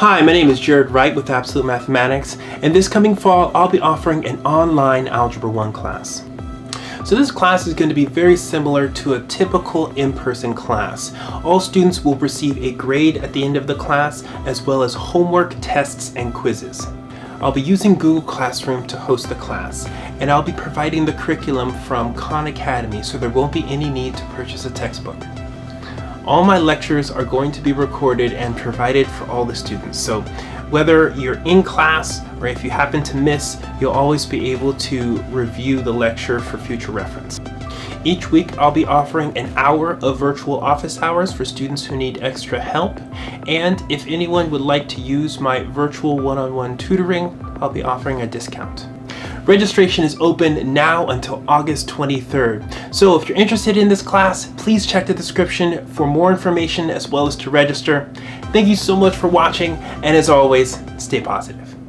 Hi, my name is Jared Wright with Absolute Mathematics, and this coming fall I'll be offering an online Algebra 1 class. So this class is going to be very similar to a typical in-person class. All students will receive a grade at the end of the class, as well as homework, tests, and quizzes. I'll be using Google Classroom to host the class, and I'll be providing the curriculum from Khan Academy, so there won't be any need to purchase a textbook. All my lectures are going to be recorded and provided for all the students. So whether you're in class or if you happen to miss, you'll always be able to review the lecture for future reference. Each week I'll be offering an hour of virtual office hours for students who need extra help. And if anyone would like to use my virtual one-on-one tutoring, I'll be offering a discount. Registration is open now until August 23rd. So if you're interested in this class, please check the description for more information as well as to register. Thank you so much for watching, and as always, stay positive.